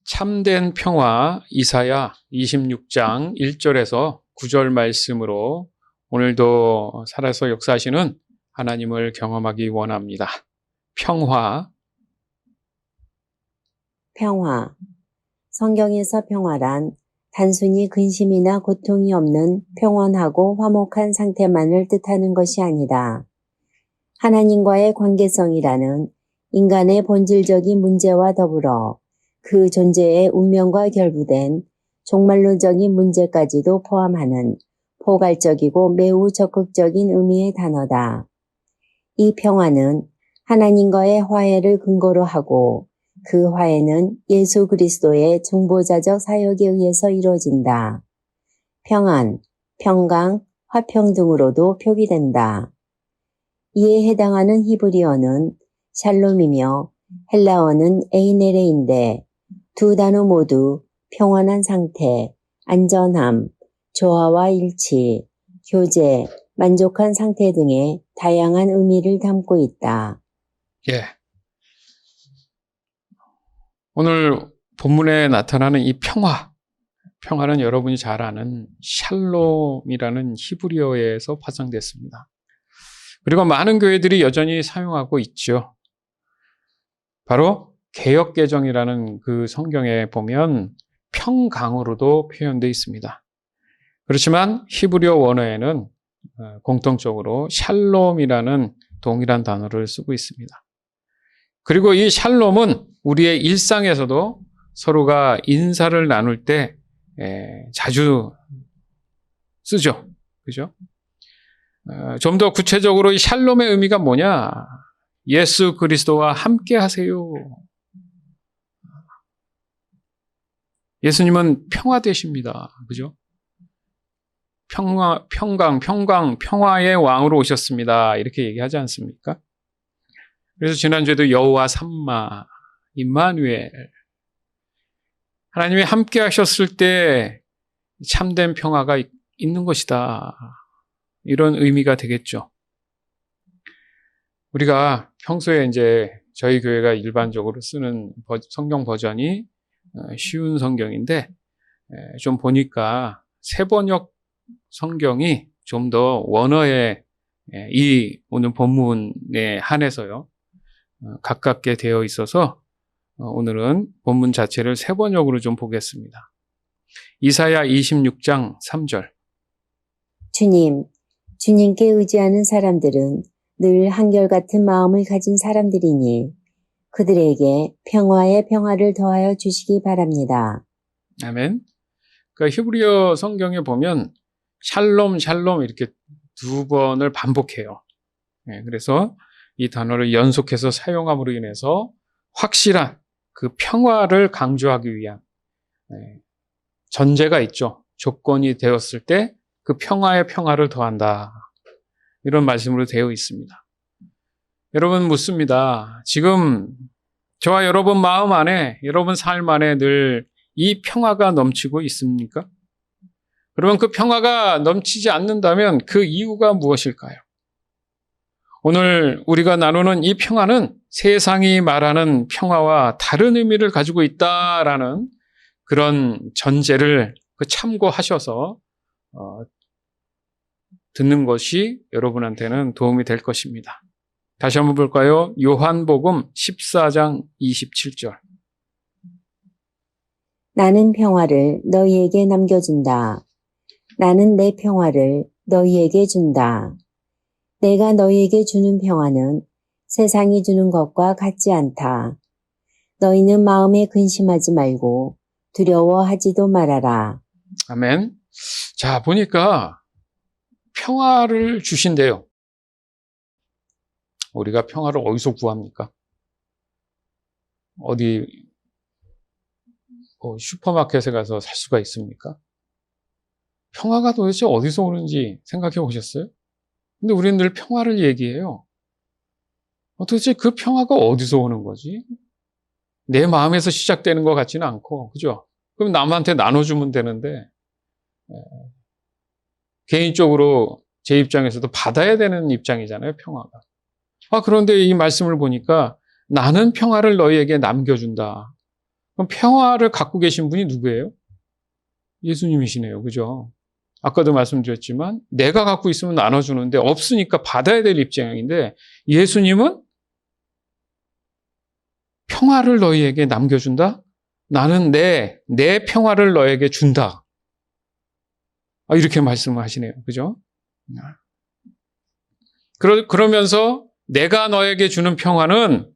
참된 평화 이사야 26장 1절에서 9절 말씀으로 오늘도 살아서 역사하시는 하나님을 경험하기 원합니다. 평화. 성경에서 평화란 단순히 근심이나 고통이 없는 평온하고 화목한 상태만을 뜻하는 것이 아니다. 하나님과의 관계성이라는 인간의 본질적인 문제와 더불어 그 존재의 운명과 결부된 종말론적인 문제까지도 포함하는 포괄적이고 매우 적극적인 의미의 단어다. 이 평화는 하나님과의 화해를 근거로 하고 그 화해는 예수 그리스도의 중보자적 사역에 의해서 이루어진다. 평안, 평강, 화평 등으로도 표기된다. 이에 해당하는 히브리어는 샬롬이며 헬라어는 에이네레인데 두 단어 모두 평안한 상태, 안전함, 조화와 일치, 교제, 만족한 상태 등의 다양한 의미를 담고 있다. 예. 오늘 본문에 나타나는 이 평화는 여러분이 잘 아는 샬롬이라는 히브리어에서 파생됐습니다. 그리고 많은 교회들이 여전히 사용하고 있죠. 바로 개역개정이라는 그 성경에 보면 평강으로도 표현되어 있습니다. 그렇지만 히브리어 원어에는 공통적으로 샬롬이라는 동일한 단어를 쓰고 있습니다. 그리고 이 샬롬은 우리의 일상에서도 서로가 인사를 나눌 때 자주 쓰죠. 그죠? 좀 더 구체적으로 이 샬롬의 의미가 뭐냐? 예수 그리스도와 함께 하세요. 예수님은 평화 되십니다. 그죠? 평화의 왕으로 오셨습니다. 이렇게 얘기하지 않습니까? 그래서 지난주에도 여호와 삼마, 임마누엘, 하나님이 함께 하셨을 때 참된 평화가 있는 것이다. 이런 의미가 되겠죠. 우리가 평소에 이제 저희 교회가 일반적으로 쓰는 성경 버전이 쉬운 성경인데 좀 보니까 세번역 성경이 좀 더 원어에 이 오늘 본문에 한해서요 가깝게 되어 있어서 오늘은 본문 자체를 세번역으로 좀 보겠습니다. 이사야 26장 3절. 주님께 의지하는 사람들은 늘 한결같은 마음을 가진 사람들이니 그들에게 평화의 평화를 더하여 주시기 바랍니다. 아멘. 그러니까 히브리어 성경에 보면 샬롬 이렇게 두 번을 반복해요. 그래서 이 단어를 연속해서 사용함으로 인해서 확실한 그 평화를 강조하기 위한 전제가 있죠. 조건이 되었을 때 그 평화의 평화를 더한다. 이런 말씀으로 되어 있습니다. 여러분 묻습니다. 지금 저와 여러분 마음 안에, 여러분 삶 안에 늘 이 평화가 넘치고 있습니까? 그러면 그 평화가 넘치지 않는다면 그 이유가 무엇일까요? 오늘 우리가 나누는 이 평화는 세상이 말하는 평화와 다른 의미를 가지고 있다라는 그런 전제를 참고하셔서 듣는 것이 여러분한테는 도움이 될 것입니다. 다시 한번 볼까요? 요한복음 14장 27절. 나는 평화를 너희에게 남겨준다. 나는 내 평화를 너희에게 준다. 내가 너희에게 주는 평화는 세상이 주는 것과 같지 않다. 너희는 마음에 근심하지 말고 두려워하지도 말아라. 아멘. 자, 보니까 평화를 주신대요. 우리가 평화를 어디서 구합니까? 어디 슈퍼마켓에 가서 살 수가 있습니까? 평화가 도대체 어디서 오는지 생각해 보셨어요? 근데 우리는 늘 평화를 얘기해요. 도대체 그 평화가 어디서 오는 거지? 내 마음에서 시작되는 것 같지는 않고, 그죠? 그럼 남한테 나눠주면 되는데, 개인적으로 제 입장에서도 받아야 되는 입장이잖아요, 평화가. 그런데 이 말씀을 보니까 나는 평화를 너희에게 남겨준다. 그럼 평화를 갖고 계신 분이 누구예요? 예수님이시네요. 그죠? 아까도 말씀드렸지만 내가 갖고 있으면 나눠주는데 없으니까 받아야 될 입장인데 예수님은 평화를 너희에게 남겨준다? 나는 내 평화를 너에게 준다. 이렇게 말씀을 하시네요. 그죠? 그러면서 내가 너에게 주는 평화는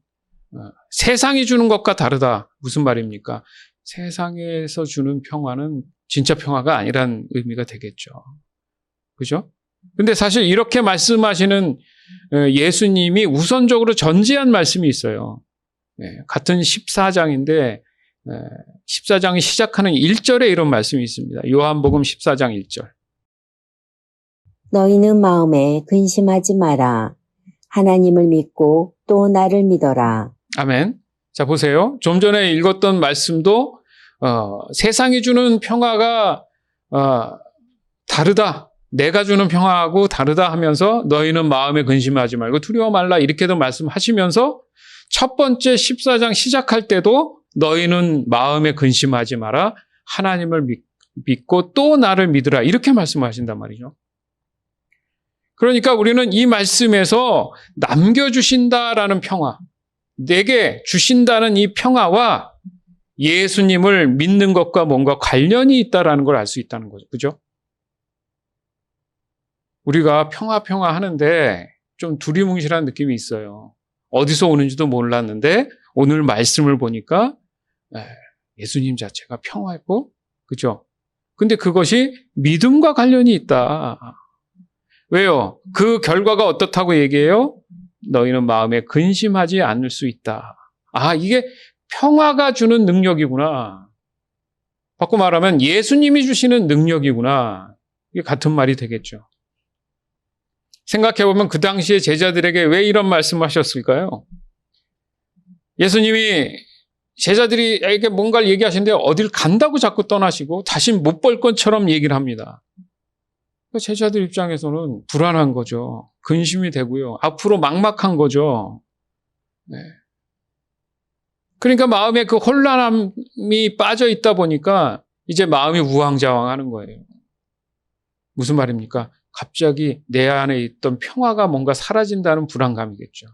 세상이 주는 것과 다르다. 무슨 말입니까? 세상에서 주는 평화는 진짜 평화가 아니란 의미가 되겠죠. 그죠? 근데 사실 이렇게 말씀하시는 예수님이 우선적으로 전제한 말씀이 있어요. 같은 14장인데 14장이 시작하는 1절에 이런 말씀이 있습니다. 요한복음 14장 1절. 너희는 마음에 근심하지 마라. 하나님을 믿고 또 나를 믿어라. 아멘. 자, 보세요. 좀 전에 읽었던 말씀도 세상이 주는 평화가 다르다. 내가 주는 평화하고 다르다 하면서 너희는 마음에 근심하지 말고 두려워 말라 이렇게도 말씀하시면서 첫 번째 14장 시작할 때도 너희는 마음에 근심하지 마라. 하나님을 믿고 또 나를 믿으라. 이렇게 말씀하신단 말이죠. 그러니까 우리는 이 말씀에서 남겨주신다라는 평화, 내게 주신다는 이 평화와 예수님을 믿는 것과 뭔가 관련이 있다라는 걸 알 수 있다는 거죠. 그죠? 우리가 평화 하는데 좀 두리뭉실한 느낌이 있어요. 어디서 오는지도 몰랐는데 오늘 말씀을 보니까 예수님 자체가 평화했고, 그죠? 근데 그것이 믿음과 관련이 있다. 왜요? 그 결과가 어떻다고 얘기해요? 너희는 마음에 근심하지 않을 수 있다. 이게 평화가 주는 능력이구나. 바꿔 말하면 예수님이 주시는 능력이구나. 이게 같은 말이 되겠죠. 생각해보면 그 당시에 제자들에게 왜 이런 말씀하셨을까요? 예수님이 제자들에게 뭔가를 얘기하시는데 어딜 간다고 자꾸 떠나시고 다시 못 볼 것처럼 얘기를 합니다. 제자들 입장에서는 불안한 거죠. 근심이 되고요. 앞으로 막막한 거죠. 그러니까 마음에 그 혼란함이 빠져 있다 보니까 이제 마음이 우왕좌왕하는 거예요. 무슨 말입니까? 갑자기 내 안에 있던 평화가 뭔가 사라진다는 불안감이겠죠.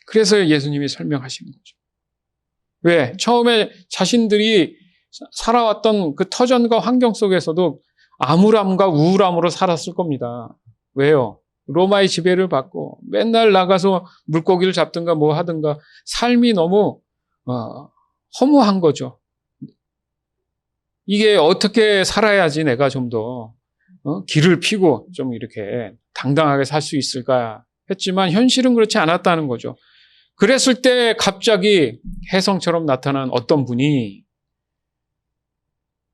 그래서 예수님이 설명하신 거죠. 왜? 처음에 자신들이 살아왔던 그 터전과 환경 속에서도 암울함과 우울함으로 살았을 겁니다. 왜요? 로마의 지배를 받고 맨날 나가서 물고기를 잡든가 뭐 하든가 삶이 너무 허무한 거죠. 이게 어떻게 살아야지 내가 좀 더 길을 피고 좀 이렇게 당당하게 살 수 있을까 했지만 현실은 그렇지 않았다는 거죠. 그랬을 때 갑자기 혜성처럼 나타난 어떤 분이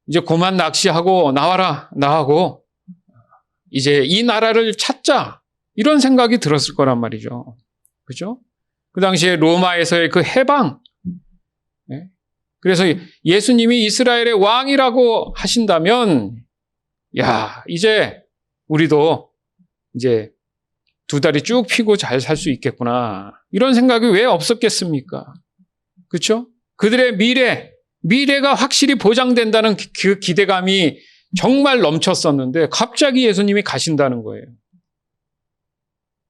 이제 그만 낚시하고 나와라, 나하고 이제 이 나라를 찾자 이런 생각이 들었을 거란 말이죠. 그죠? 그 당시에 로마에서의 그 해방, 그래서 예수님이 이스라엘의 왕이라고 하신다면 이제 우리도 이제 두 다리 쭉 펴고 잘 살 수 있겠구나 이런 생각이 왜 없었겠습니까? 그렇죠? 그들의 미래가 확실히 보장된다는 그 기대감이 정말 넘쳤었는데 갑자기 예수님이 가신다는 거예요.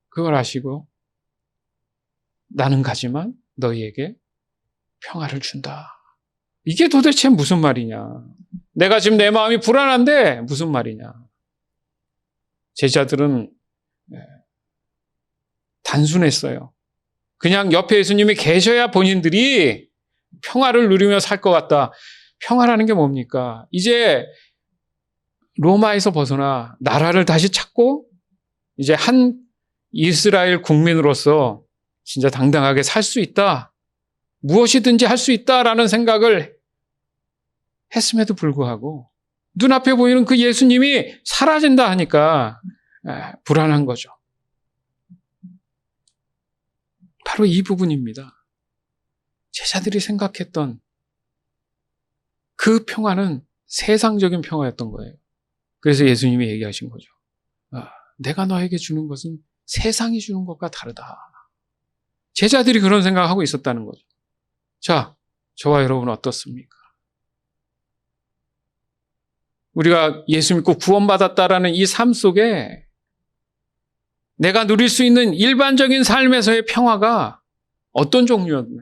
그걸 아시고 나는 가지만 너희에게 평화를 준다. 이게 도대체 무슨 말이냐? 내가 지금 내 마음이 불안한데 무슨 말이냐? 제자들은 단순했어요. 그냥 옆에 예수님이 계셔야 본인들이 평화를 누리며 살 것 같다. 평화라는 게 뭡니까? 이제 로마에서 벗어나 나라를 다시 찾고 이제 한 이스라엘 국민으로서 진짜 당당하게 살 수 있다. 무엇이든지 할 수 있다라는 생각을 했음에도 불구하고 눈앞에 보이는 그 예수님이 사라진다 하니까 불안한 거죠. 바로 이 부분입니다. 제자들이 생각했던 그 평화는 세상적인 평화였던 거예요. 그래서 예수님이 얘기하신 거죠. 내가 너에게 주는 것은 세상이 주는 것과 다르다. 제자들이 그런 생각을 하고 있었다는 거죠. 자, 저와 여러분 어떻습니까? 우리가 예수 믿고 구원받았다라는 이 삶 속에 내가 누릴 수 있는 일반적인 삶에서의 평화가 어떤 종류였나요?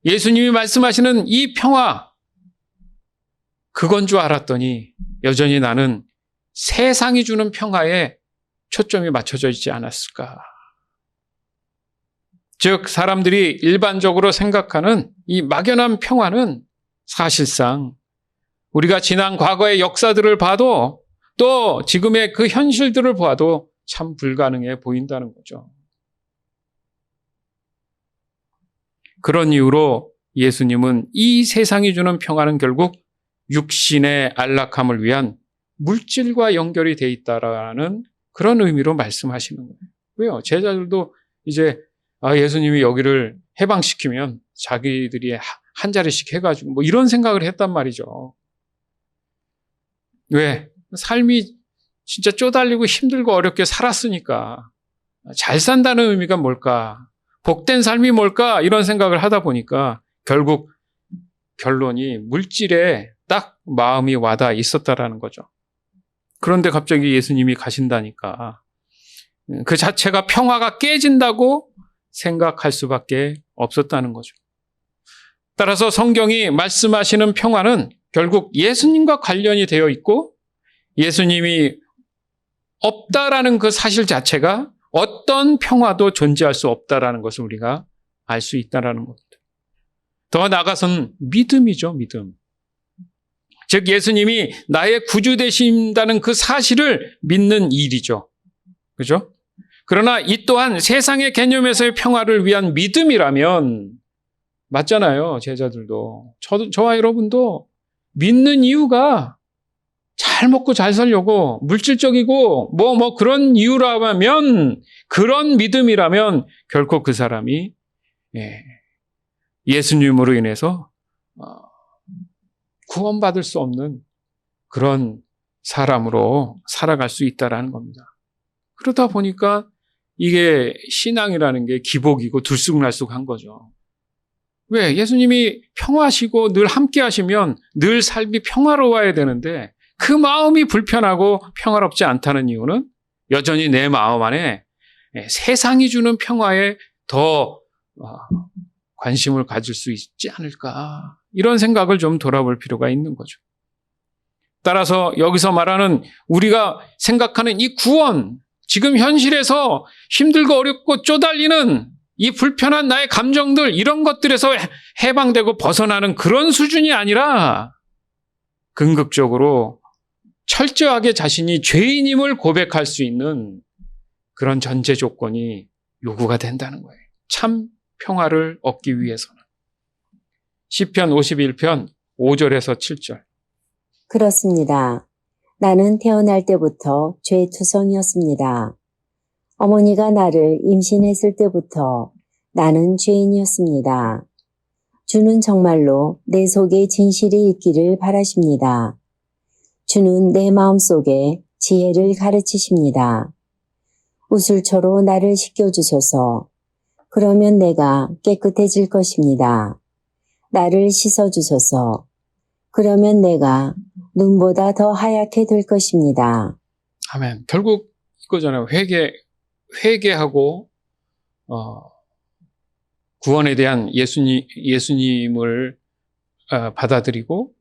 예수님이 말씀하시는 이 평화, 그건 줄 알았더니 여전히 나는 세상이 주는 평화에 초점이 맞춰져 있지 않았을까. 즉, 사람들이 일반적으로 생각하는 이 막연한 평화는 사실상 우리가 지난 과거의 역사들을 봐도 또 지금의 그 현실들을 봐도 참 불가능해 보인다는 거죠. 그런 이유로 예수님은 이 세상이 주는 평화는 결국 육신의 안락함을 위한 물질과 연결이 돼 있다라는 그런 의미로 말씀하시는 거예요. 왜요? 제자들도 이제 예수님이 여기를 해방시키면 자기들이 한 자리씩 해가지고 뭐 이런 생각을 했단 말이죠. 왜? 삶이 진짜 쪼달리고 힘들고 어렵게 살았으니까 잘 산다는 의미가 뭘까? 복된 삶이 뭘까? 이런 생각을 하다 보니까 결국 결론이 물질에 딱 마음이 와닿아 있었다라는 거죠. 그런데 갑자기 예수님이 가신다니까 그 자체가 평화가 깨진다고 생각할 수밖에 없었다는 거죠. 따라서 성경이 말씀하시는 평화는 결국 예수님과 관련이 되어 있고 예수님이 없다라는 그 사실 자체가 어떤 평화도 존재할 수 없다라는 것을 우리가 알 수 있다라는 겁니다. 더 나아가서는 믿음이죠, 믿음. 즉 예수님이 나의 구주 되신다는 그 사실을 믿는 일이죠. 그죠? 그러나 이 또한 세상의 개념에서의 평화를 위한 믿음이라면 맞잖아요, 제자들도. 저와 여러분도 믿는 이유가 잘 먹고 잘 살려고 물질적이고 뭐 그런 이유라면 그런 믿음이라면 결코 그 사람이 예수님으로 인해서 구원받을 수 없는 그런 사람으로 살아갈 수 있다라는 겁니다. 그러다 보니까 이게 신앙이라는 게 기복이고 들쑥날쑥한 거죠. 왜? 예수님이 평화시고 늘 함께 하시면 늘 삶이 평화로워야 되는데 그 마음이 불편하고 평화롭지 않다는 이유는 여전히 내 마음 안에 세상이 주는 평화에 더 관심을 가질 수 있지 않을까. 이런 생각을 좀 돌아볼 필요가 있는 거죠. 따라서 여기서 말하는 우리가 생각하는 이 구원, 지금 현실에서 힘들고 어렵고 쪼달리는 이 불편한 나의 감정들, 이런 것들에서 해방되고 벗어나는 그런 수준이 아니라 궁극적으로 철저하게 자신이 죄인임을 고백할 수 있는 그런 전제 조건이 요구가 된다는 거예요. 참 평화를 얻기 위해서는. 시편 51편 5절에서 7절. 그렇습니다. 나는 태어날 때부터 죄투성이었습니다. 어머니가 나를 임신했을 때부터 나는 죄인이었습니다. 주는 정말로 내 속에 진실이 있기를 바라십니다. 주는 내 마음속에 지혜를 가르치십니다. 우슬초로 나를 씻겨주소서. 그러면 내가 깨끗해질 것입니다. 나를 씻어주소서. 그러면 내가 눈보다 더 하얗게 될 것입니다. 아멘. 결국 이거잖아요. 회개하고 구원에 대한 예수님을 받아들이고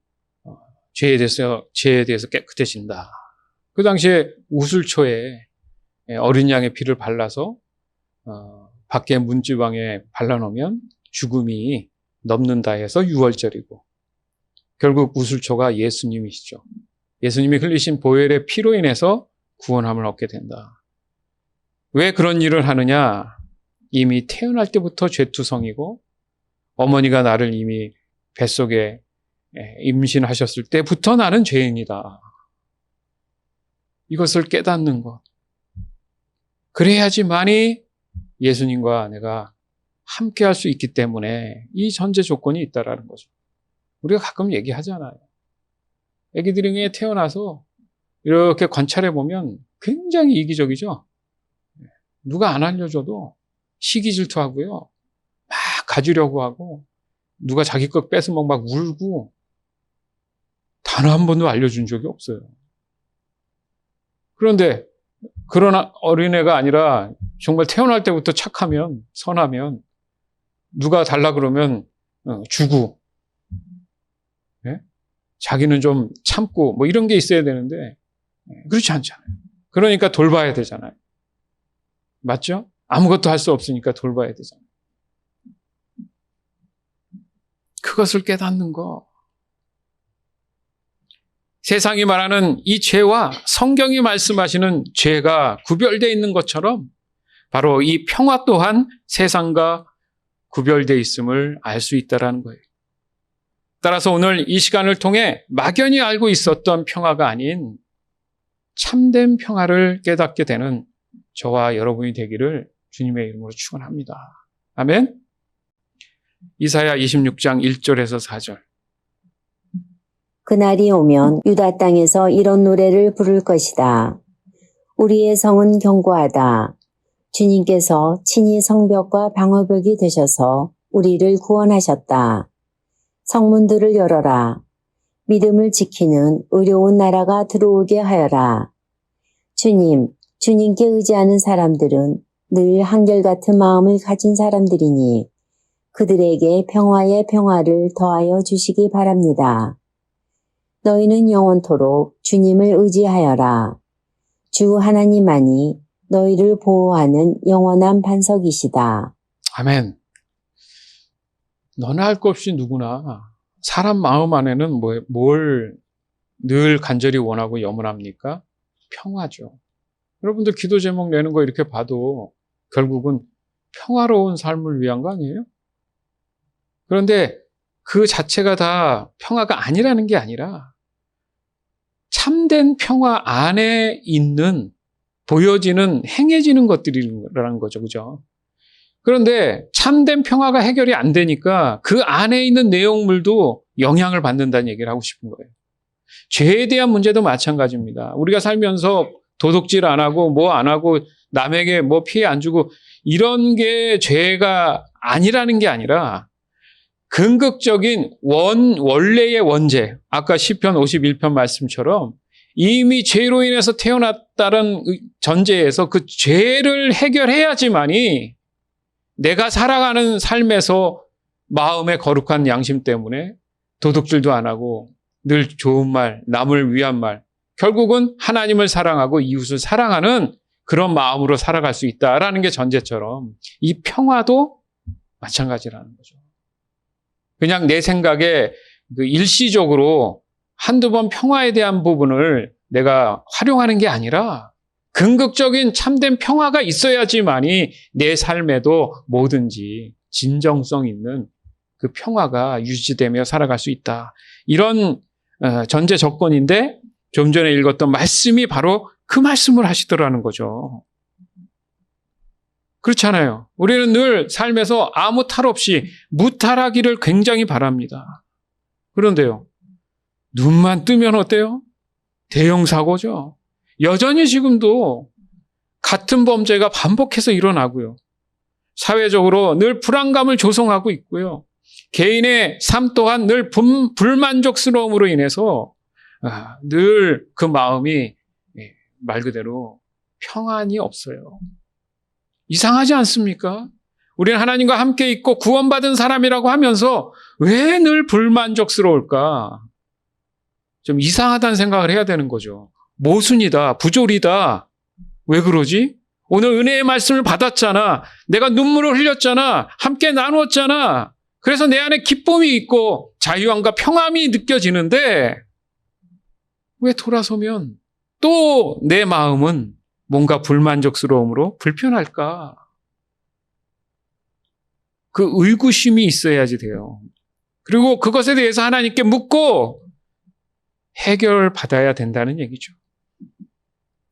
죄에 대해서 깨끗해진다. 그 당시에 우슬초에 어린 양의 피를 발라서 밖에 문지방에 발라놓으면 죽음이 넘는다 해서 유월절이고 결국 우슬초가 예수님이시죠. 예수님이 흘리신 보혈의 피로 인해서 구원함을 얻게 된다. 왜 그런 일을 하느냐? 이미 태어날 때부터 죄투성이고 어머니가 나를 이미 뱃속에 임신하셨을 때부터 나는 죄인이다. 이것을 깨닫는 것. 그래야지만이 예수님과 내가 함께 할 수 있기 때문에 이 전제 조건이 있다라는 거죠. 우리가 가끔 얘기하잖아요. 애기들이 태어나서 이렇게 관찰해 보면 굉장히 이기적이죠. 누가 안 알려줘도 시기 질투하고요. 막 가지려고 하고 누가 자기 것 뺏으면 막 울고 단어 한 번도 알려준 적이 없어요. 그런데 그런 어린애가 아니라 정말 태어날 때부터 착하면, 선하면 누가 달라 그러면 주고, 예? 자기는 좀 참고 뭐 이런 게 있어야 되는데 그렇지 않잖아요. 그러니까 돌봐야 되잖아요. 맞죠? 아무것도 할 수 없으니까 돌봐야 되잖아요. 그것을 깨닫는 거. 세상이 말하는 이 죄와 성경이 말씀하시는 죄가 구별되어 있는 것처럼 바로 이 평화 또한 세상과 구별되어 있음을 알 수 있다는 거예요. 따라서 오늘 이 시간을 통해 막연히 알고 있었던 평화가 아닌 참된 평화를 깨닫게 되는 저와 여러분이 되기를 주님의 이름으로 축원합니다. 아멘. 이사야 26장 1절에서 4절. 그날이 오면 유다 땅에서 이런 노래를 부를 것이다. 우리의 성은 견고하다. 주님께서 친히 성벽과 방어벽이 되셔서 우리를 구원하셨다. 성문들을 열어라. 믿음을 지키는 의로운 나라가 들어오게 하여라. 주님께 의지하는 사람들은 늘 한결같은 마음을 가진 사람들이니 그들에게 평화의 평화를 더하여 주시기 바랍니다. 너희는 영원토록 주님을 의지하여라. 주 하나님만이 너희를 보호하는 영원한 반석이시다. 아멘. 너나 할 것 없이 누구나 사람 마음 안에는 뭘 늘 간절히 원하고 염원합니까? 평화죠. 여러분들 기도 제목 내는 거 이렇게 봐도 결국은 평화로운 삶을 위한 거 아니에요? 그런데 그 자체가 다 평화가 아니라는 게 아니라 참된 평화 안에 있는 보여지는 행해지는 것들이라는 거죠. 그죠? 그런데 참된 평화가 해결이 안 되니까 그 안에 있는 내용물도 영향을 받는다는 얘기를 하고 싶은 거예요. 죄에 대한 문제도 마찬가지입니다. 우리가 살면서 도둑질 안 하고 뭐 안 하고 남에게 뭐 피해 안 주고 이런 게 죄가 아니라는 게 아니라 근극적인 원래의 원죄, 아까 시편 51편 말씀처럼 이미 죄로 인해서 태어났다는 전제에서 그 죄를 해결해야지만이 내가 살아가는 삶에서 마음의 거룩한 양심 때문에 도둑질도 안 하고 늘 좋은 말, 남을 위한 말, 결국은 하나님을 사랑하고 이웃을 사랑하는 그런 마음으로 살아갈 수 있다라는 게 전제처럼 이 평화도 마찬가지라는 거죠. 그냥 내 생각에 일시적으로 한두 번 평화에 대한 부분을 내가 활용하는 게 아니라 근극적인 참된 평화가 있어야지만이 내 삶에도 뭐든지 진정성 있는 그 평화가 유지되며 살아갈 수 있다. 이런 전제 조건인데 좀 전에 읽었던 말씀이 바로 그 말씀을 하시더라는 거죠. 그렇잖아요. 우리는 늘 삶에서 아무 탈 없이 무탈하기를 굉장히 바랍니다. 그런데요, 눈만 뜨면 어때요? 대형 사고죠. 여전히 지금도 같은 범죄가 반복해서 일어나고요. 사회적으로 늘 불안감을 조성하고 있고요. 개인의 삶 또한 늘 불만족스러움으로 인해서 늘 그 마음이 말 그대로 평안이 없어요. 이상하지 않습니까? 우리는 하나님과 함께 있고 구원받은 사람이라고 하면서 왜 늘 불만족스러울까? 좀 이상하다는 생각을 해야 되는 거죠. 모순이다, 부조리다. 왜 그러지? 오늘 은혜의 말씀을 받았잖아. 내가 눈물을 흘렸잖아. 함께 나누었잖아. 그래서 내 안에 기쁨이 있고 자유함과 평안이 느껴지는데 왜 돌아서면 또 내 마음은 뭔가 불만족스러움으로 불편할까? 그 의구심이 있어야지 돼요. 그리고 그것에 대해서 하나님께 묻고 해결받아야 된다는 얘기죠.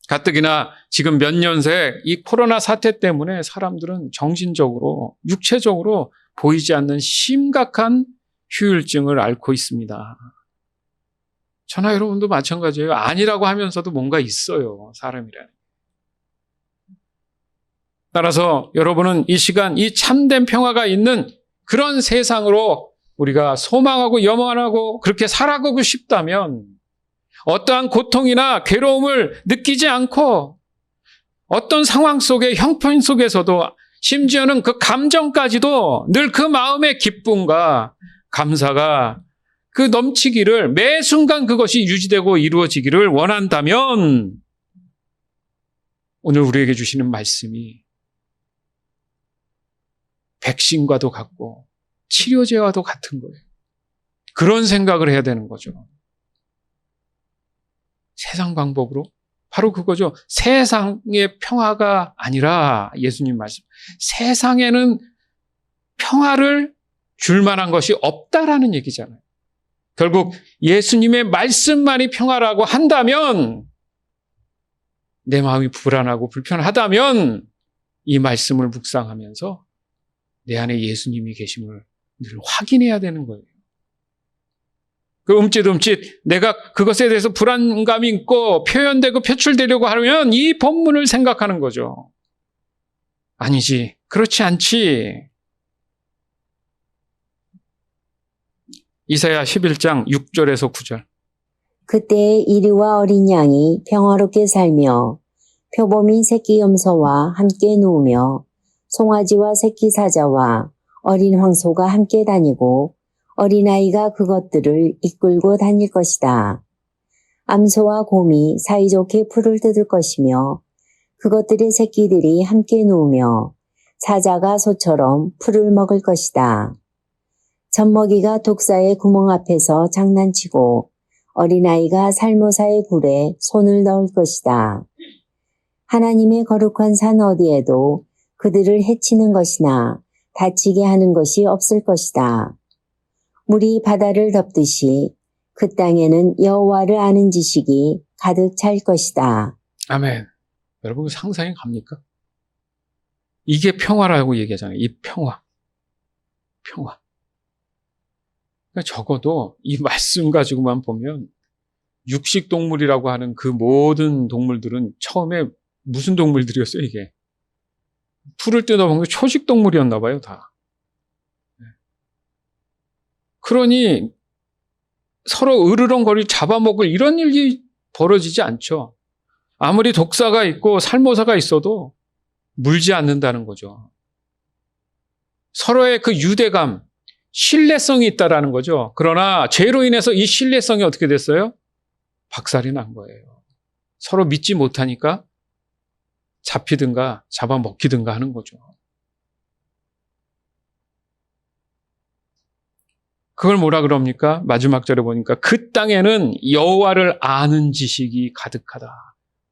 가뜩이나 지금 몇 년 새 이 코로나 사태 때문에 사람들은 정신적으로, 육체적으로 보이지 않는 심각한 후유증을 앓고 있습니다. 저나 여러분도 마찬가지예요. 아니라고 하면서도 뭔가 있어요. 사람이라는. 따라서 여러분은 이 시간 이 참된 평화가 있는 그런 세상으로 우리가 소망하고 염원하고 그렇게 살아가고 싶다면 어떠한 고통이나 괴로움을 느끼지 않고 어떤 상황 속에 형편 속에서도 심지어는 그 감정까지도 늘 그 마음의 기쁨과 감사가 그 넘치기를 매 순간 그것이 유지되고 이루어지기를 원한다면 오늘 우리에게 주시는 말씀이 백신과도 같고 치료제와도 같은 거예요. 그런 생각을 해야 되는 거죠. 세상 방법으로? 바로 그거죠. 세상의 평화가 아니라 예수님 말씀. 세상에는 평화를 줄 만한 것이 없다라는 얘기잖아요. 결국 예수님의 말씀만이 평화라고 한다면 내 마음이 불안하고 불편하다면 이 말씀을 묵상하면서 내 안에 예수님이 계심을 늘 확인해야 되는 거예요. 그 움찔움찔 내가 그것에 대해서 불안감이 있고 표현되고 표출되려고 하면 이 본문을 생각하는 거죠. 아니지, 그렇지 않지. 이사야 11장 6절에서 9절. 그때에 이리와 어린 양이 평화롭게 살며 표범인 새끼 염소와 함께 누우며 송아지와 새끼 사자와 어린 황소가 함께 다니고 어린아이가 그것들을 이끌고 다닐 것이다. 암소와 곰이 사이좋게 풀을 뜯을 것이며 그것들의 새끼들이 함께 누우며 사자가 소처럼 풀을 먹을 것이다. 젖먹이가 독사의 구멍 앞에서 장난치고 어린아이가 살모사의 굴에 손을 넣을 것이다. 하나님의 거룩한 산 어디에도 그들을 해치는 것이나 다치게 하는 것이 없을 것이다. 물이 바다를 덮듯이 그 땅에는 여호와를 아는 지식이 가득 찰 것이다. 아멘. 여러분 상상이 갑니까? 이게 평화라고 얘기하잖아요. 이 평화. 평화. 그러니까 적어도 이 말씀 가지고만 보면 육식동물이라고 하는 그 모든 동물들은 처음에 무슨 동물들이었어요, 이게? 풀을 뜯어먹는 초식동물이었나 봐요, 다. 그러니 서로 으르렁거리 잡아먹을 이런 일이 벌어지지 않죠. 아무리 독사가 있고 살모사가 있어도 물지 않는다는 거죠. 서로의 그 유대감, 신뢰성이 있다라는 거죠. 그러나 죄로 인해서 이 신뢰성이 어떻게 됐어요? 박살이 난 거예요. 서로 믿지 못하니까 잡히든가 잡아먹히든가 하는 거죠. 그걸 뭐라 그럽니까? 마지막 절에 보니까 그 땅에는 여호와를 아는 지식이 가득하다.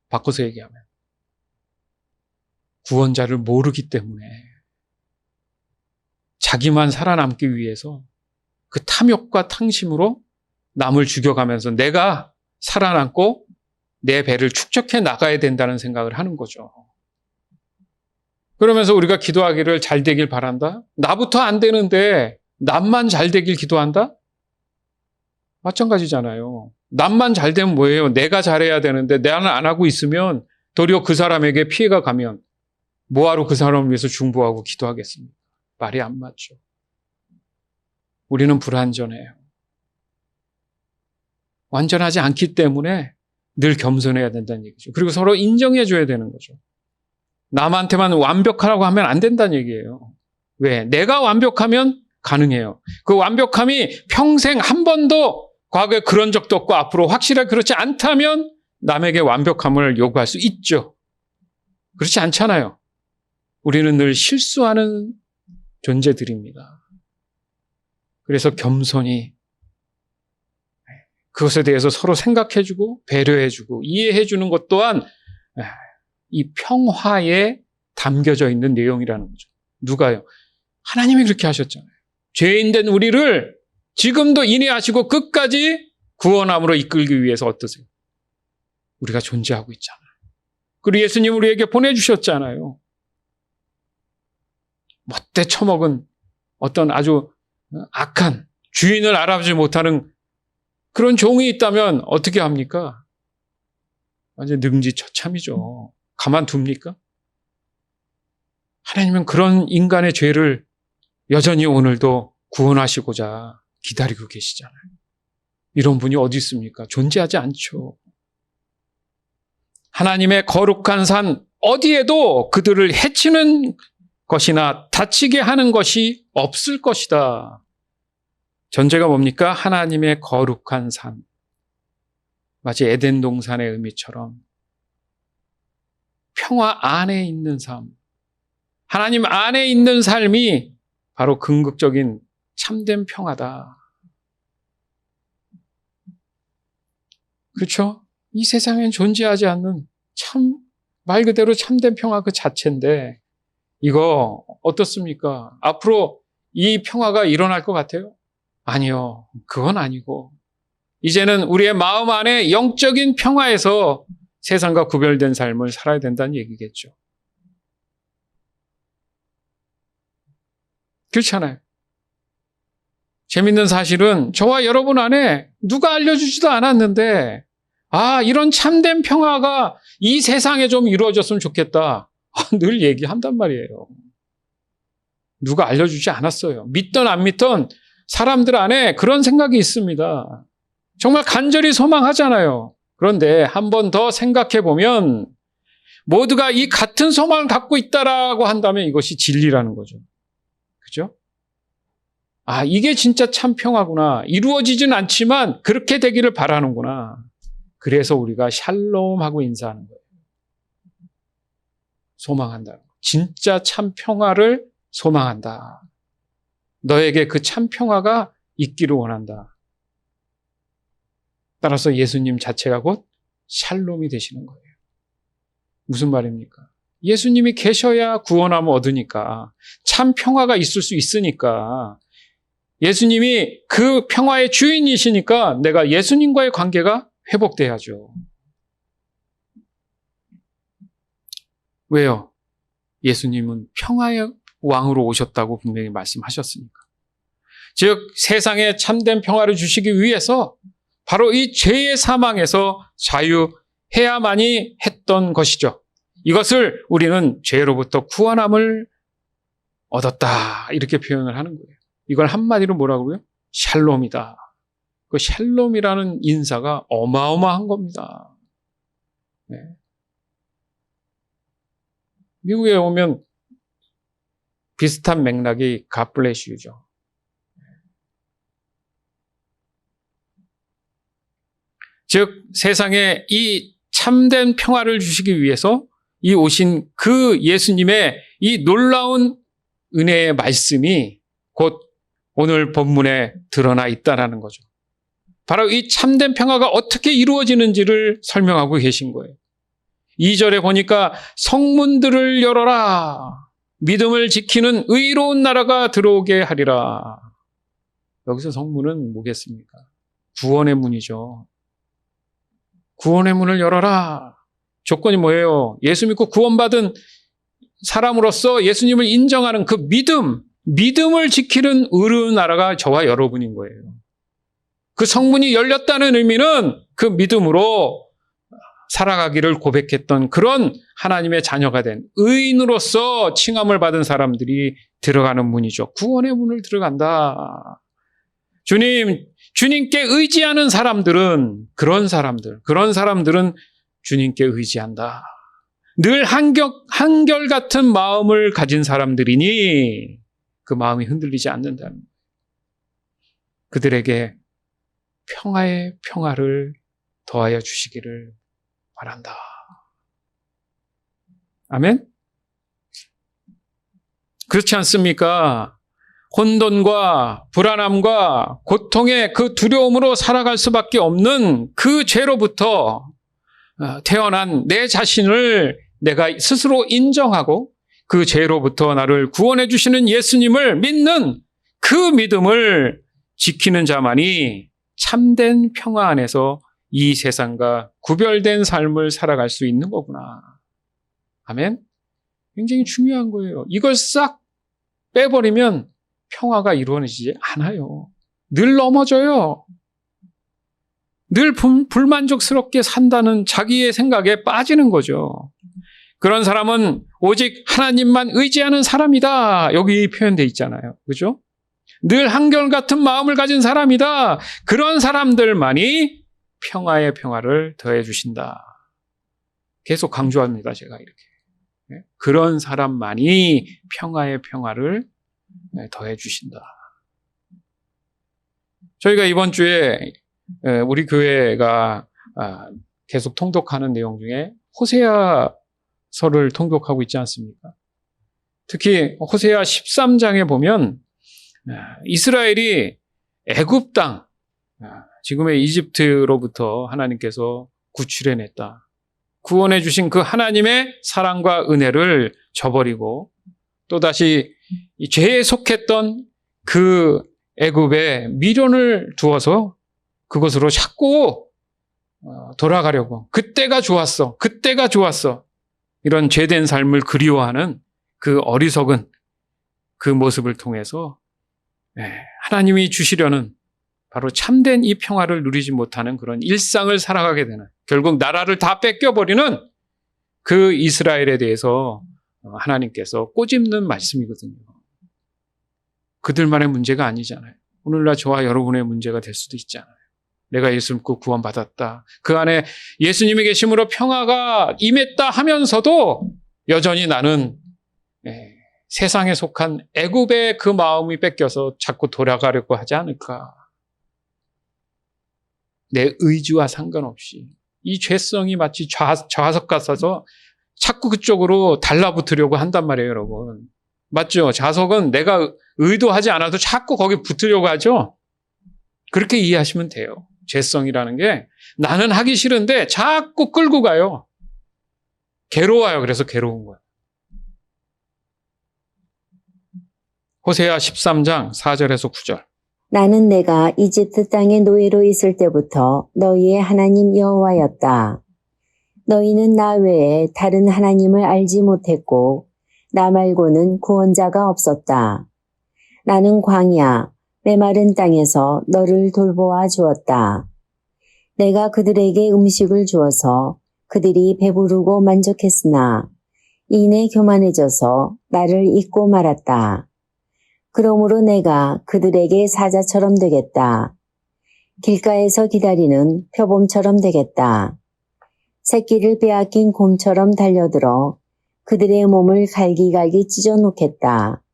바꿔서 얘기하면 구원자를 모르기 때문에 자기만 살아남기 위해서 그 탐욕과 탕심으로 남을 죽여가면서 내가 살아남고 내 배를 축적해 나가야 된다는 생각을 하는 거죠. 그러면서 우리가 기도하기를 잘 되길 바란다? 나부터 안 되는데 남만 잘 되길 기도한다? 마찬가지잖아요. 남만 잘 되면 뭐예요? 내가 잘해야 되는데 나는 안 하고 있으면 도리어 그 사람에게 피해가 가면 뭐하러 그 사람을 위해서 중보하고 기도하겠습니까? 말이 안 맞죠. 우리는 불완전해요. 완전하지 않기 때문에 늘 겸손해야 된다는 얘기죠. 그리고 서로 인정해 줘야 되는 거죠. 남한테만 완벽하라고 하면 안 된다는 얘기예요. 왜? 내가 완벽하면 가능해요. 그 완벽함이 평생 한 번도 과거에 그런 적도 없고 앞으로 확실하게 그렇지 않다면 남에게 완벽함을 요구할 수 있죠. 그렇지 않잖아요. 우리는 늘 실수하는 존재들입니다. 그래서 겸손히 그것에 대해서 서로 생각해주고 배려해주고 이해해주는 것 또한 이 평화에 담겨져 있는 내용이라는 거죠. 누가요? 하나님이 그렇게 하셨잖아요. 죄인된 우리를 지금도 인내하시고 끝까지 구원함으로 이끌기 위해서 어떠세요? 우리가 존재하고 있잖아요. 그리고 예수님 우리에게 보내주셨잖아요. 멋대 처먹은 어떤 아주 악한 주인을 알아보지 못하는 그런 종이 있다면 어떻게 합니까? 완전 능지처참이죠. 가만둡니까? 하나님은 그런 인간의 죄를 여전히 오늘도 구원하시고자 기다리고 계시잖아요. 이런 분이 어디 있습니까? 존재하지 않죠. 하나님의 거룩한 산 어디에도 그들을 해치는 것이나 다치게 하는 것이 없을 것이다. 전제가 뭡니까? 하나님의 거룩한 산. 마치 에덴 동산의 의미처럼 평화 안에 있는 삶. 하나님 안에 있는 삶이 바로 궁극적인 참된 평화다. 그렇죠? 이 세상엔 존재하지 않는 말 그대로 참된 평화 그 자체인데 이거 어떻습니까? 앞으로 이 평화가 일어날 것 같아요? 아니요. 그건 아니고 이제는 우리의 마음 안에 영적인 평화에서 세상과 구별된 삶을 살아야 된다는 얘기겠죠. 그렇잖아요. 재밌는 사실은 저와 여러분 안에 누가 알려주지도 않았는데 이런 참된 평화가 이 세상에 좀 이루어졌으면 좋겠다. 늘 얘기한단 말이에요. 누가 알려주지 않았어요. 믿던 안 믿던 사람들 안에 그런 생각이 있습니다. 정말 간절히 소망하잖아요. 그런데 한 번 더 생각해 보면 모두가 이 같은 소망을 갖고 있다라고 한다면 이것이 진리라는 거죠. 그죠? 이게 진짜 참 평화구나. 이루어지진 않지만 그렇게 되기를 바라는구나. 그래서 우리가 샬롬하고 인사하는 거예요. 소망한다. 진짜 참 평화를 소망한다. 너에게 그 참 평화가 있기를 원한다. 따라서 예수님 자체가 곧 샬롬이 되시는 거예요. 무슨 말입니까? 예수님이 계셔야 구원함을 얻으니까 참 평화가 있을 수 있으니까 예수님이 그 평화의 주인이시니까 내가 예수님과의 관계가 회복돼야죠. 왜요? 예수님은 평화의 왕으로 오셨다고 분명히 말씀하셨으니까. 즉 세상에 참된 평화를 주시기 위해서 바로 이 죄의 사망에서 자유해야만이 했던 것이죠. 이것을 우리는 죄로부터 구원함을 얻었다 이렇게 표현을 하는 거예요. 이걸 한마디로 뭐라고요? 샬롬이다. 그 샬롬이라는 인사가 어마어마한 겁니다. 네. 미국에 오면 비슷한 맥락이 God bless you죠. 즉 세상에 이 참된 평화를 주시기 위해서 이 오신 그 예수님의 이 놀라운 은혜의 말씀이 곧 오늘 본문에 드러나 있다는 거죠. 바로 이 참된 평화가 어떻게 이루어지는지를 설명하고 계신 거예요. 2절에 보니까 성문들을 열어라. 믿음을 지키는 의로운 나라가 들어오게 하리라. 여기서 성문은 뭐겠습니까? 구원의 문이죠. 구원의 문을 열어라. 조건이 뭐예요? 예수 믿고 구원받은 사람으로서 예수님을 인정하는 그 믿음을 지키는 의로운 나라가 저와 여러분인 거예요. 그 성문이 열렸다는 의미는 그 믿음으로 살아가기를 고백했던 그런 하나님의 자녀가 된 의인으로서 칭함을 받은 사람들이 들어가는 문이죠. 구원의 문을 들어간다. 주님께 의지하는 사람들은 그런 사람들은 주님께 의지한다. 늘 한결같은 마음을 가진 사람들이니 그 마음이 흔들리지 않는다는 거예요. 그들에게 평화의 평화를 더하여 주시기를 바란다. 아멘? 그렇지 않습니까? 혼돈과 불안함과 고통의 그 두려움으로 살아갈 수밖에 없는 그 죄로부터 태어난 내 자신을 내가 스스로 인정하고 그 죄로부터 나를 구원해 주시는 예수님을 믿는 그 믿음을 지키는 자만이 참된 평화 안에서 이 세상과 구별된 삶을 살아갈 수 있는 거구나. 아멘? 굉장히 중요한 거예요. 이걸 싹 빼버리면 평화가 이루어지지 않아요. 늘 넘어져요. 늘 불만족스럽게 산다는 자기의 생각에 빠지는 거죠. 그런 사람은 오직 하나님만 의지하는 사람이다. 여기 표현되어 있잖아요. 그죠? 늘 한결같은 마음을 가진 사람이다. 그런 사람들만이 평화의 평화를 더해 주신다. 계속 강조합니다. 제가 이렇게. 그런 사람만이 평화의 평화를 더해 주신다. 저희가 이번 주에 우리 교회가 계속 통독하는 내용 중에 호세아서를 통독하고 있지 않습니까? 특히 호세아 13장에 보면 이스라엘이 애굽 땅, 지금의 이집트로부터 하나님께서 구출해냈다. 구원해 주신 그 하나님의 사랑과 은혜를 저버리고 또다시 죄에 속했던 그 애굽에 미련을 두어서 그것으로 자꾸 돌아가려고. 그때가 좋았어. 그때가 좋았어. 이런 죄된 삶을 그리워하는 그 어리석은 그 모습을 통해서 하나님이 주시려는 바로 참된 이 평화를 누리지 못하는 그런 일상을 살아가게 되는, 결국 나라를 다 뺏겨버리는 그 이스라엘에 대해서 하나님께서 꼬집는 말씀이거든요. 그들만의 문제가 아니잖아요. 오늘날 저와 여러분의 문제가 될 수도 있잖아요. 내가 예수 믿고 구원받았다. 그 안에 예수님이 계심으로 평화가 임했다 하면서도 여전히 나는 세상에 속한 애굽의 그 마음이 뺏겨서 자꾸 돌아가려고 하지 않을까. 내 의지와 상관없이 이 죄성이 마치 좌석 같아서 자꾸 그쪽으로 달라붙으려고 한단 말이에요, 여러분. 맞죠? 좌석은 내가 의도하지 않아도 자꾸 거기 붙으려고 하죠? 그렇게 이해하시면 돼요. 죄성이라는 게 나는 하기 싫은데 자꾸 끌고 가요. 괴로워요. 그래서 괴로운 거예요. 호세아 13장 4절에서 9절. 나는 내가 이집트 땅에 노예로 있을 때부터 너희의 하나님 여호와였다. 너희는 나 외에 다른 하나님을 알지 못했고 나 말고는 구원자가 없었다. 나는 광야, 메마른 땅에서 너를 돌보아 주었다. 내가 그들에게 음식을 주어서 그들이 배부르고 만족했으나 이내 교만해져서 나를 잊고 말았다. 그러므로 내가 그들에게 사자처럼 되겠다. 길가에서 기다리는 표범처럼 되겠다. 새끼를 빼앗긴 곰처럼 달려들어 그들의 몸을 갈기갈기 찢어놓겠다.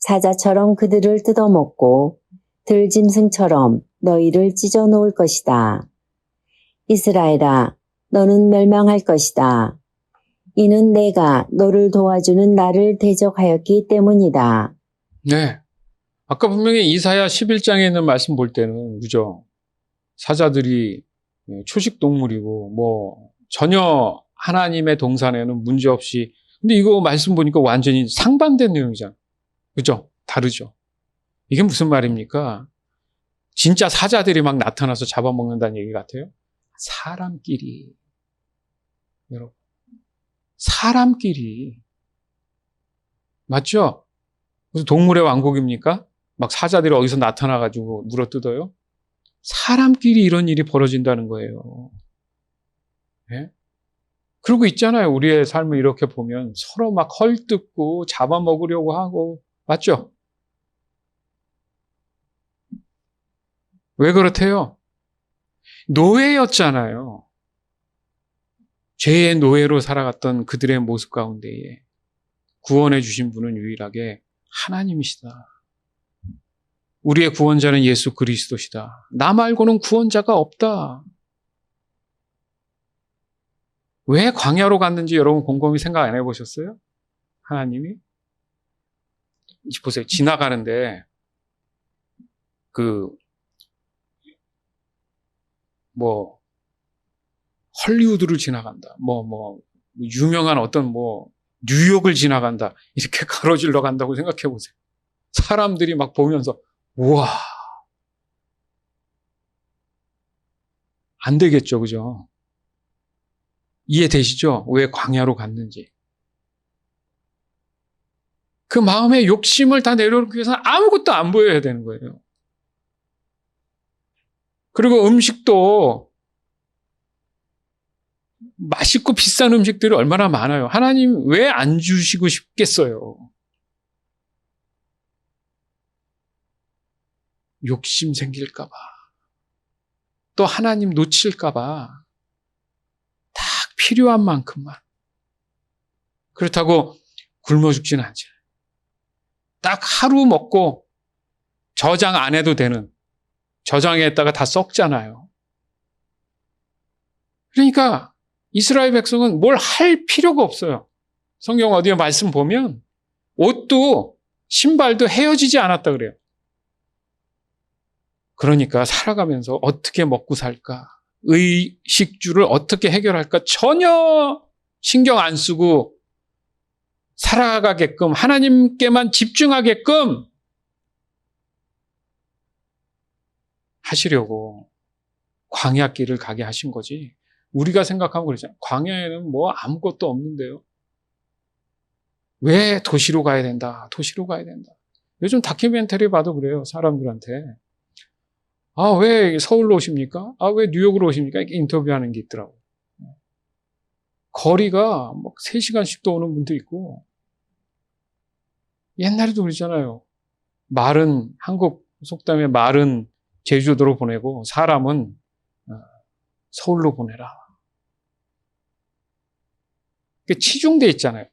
사자처럼 그들을 뜯어먹고 들짐승처럼 너희를 찢어놓을 것이다. 이스라엘아, 너는 멸망할 것이다. 이는 내가 너를 도와주는 나를 대적하였기 때문이다. 네. 아까 분명히 이사야 11장에 있는 말씀 볼 때는, 그죠? 사자들이 초식 동물이고, 전혀 하나님의 동산에는 문제 없이, 근데 이거 말씀 보니까 완전히 상반된 내용이잖아요. 그죠? 다르죠? 이게 무슨 말입니까? 진짜 사자들이 막 나타나서 잡아먹는다는 얘기 같아요? 사람끼리. 여러분. 사람끼리. 맞죠? 무슨 동물의 왕국입니까? 막 사자들이 어디서 나타나가지고 물어뜯어요? 사람끼리 이런 일이 벌어진다는 거예요. 예? 그러고 있잖아요. 우리의 삶을 이렇게 보면 서로 막 헐뜯고 잡아먹으려고 하고, 맞죠? 왜 그렇대요? 노예였잖아요. 죄의 노예로 살아갔던 그들의 모습 가운데에 구원해 주신 분은 유일하게 하나님이시다. 우리의 구원자는 예수 그리스도시다. 나 말고는 구원자가 없다. 왜 광야로 갔는지 여러분 곰곰이 생각 안 해보셨어요? 하나님이? 보세요. 지나가는데 헐리우드를 지나간다. 유명한 어떤 뉴욕을 지나간다. 이렇게 가로질러 간다고 생각해 보세요. 사람들이 막 보면서, 우와. 안 되겠죠. 그죠? 이해되시죠? 왜 광야로 갔는지. 그 마음의 욕심을 다 내려놓기 위해서는 아무것도 안 보여야 되는 거예요. 그리고 음식도 맛있고 비싼 음식들이 얼마나 많아요. 하나님 왜 안 주시고 싶겠어요? 욕심 생길까 봐. 또 하나님 놓칠까 봐. 딱 필요한 만큼만. 그렇다고 굶어 죽지는 않잖아요. 딱 하루 먹고 저장 안 해도 되는, 저장했다가 다 썩잖아요. 그러니까 이스라엘 백성은 뭘 할 필요가 없어요. 성경 어디에 말씀 보면 옷도 신발도 헤어지지 않았다 그래요. 그러니까 살아가면서 어떻게 먹고 살까? 의식주를 어떻게 해결할까? 전혀 신경 안 쓰고 살아가게끔, 하나님께만 집중하게끔 하시려고 광야길을 가게 하신 거지. 우리가 생각하면 그러잖아요. 광야에는 뭐 아무것도 없는데요. 왜 도시로 가야 된다. 도시로 가야 된다. 요즘 다큐멘터리 봐도 그래요. 사람들한테. 아, 왜 서울로 오십니까? 아, 왜 뉴욕으로 오십니까? 이렇게 인터뷰하는 게 있더라고요. 거리가 막 3시간씩도 오는 분도 있고. 옛날에도 그러잖아요. 말은, 한국 속담에 말은 제주도로 보내고 사람은 서울로 보내라. 치중돼 있잖아요.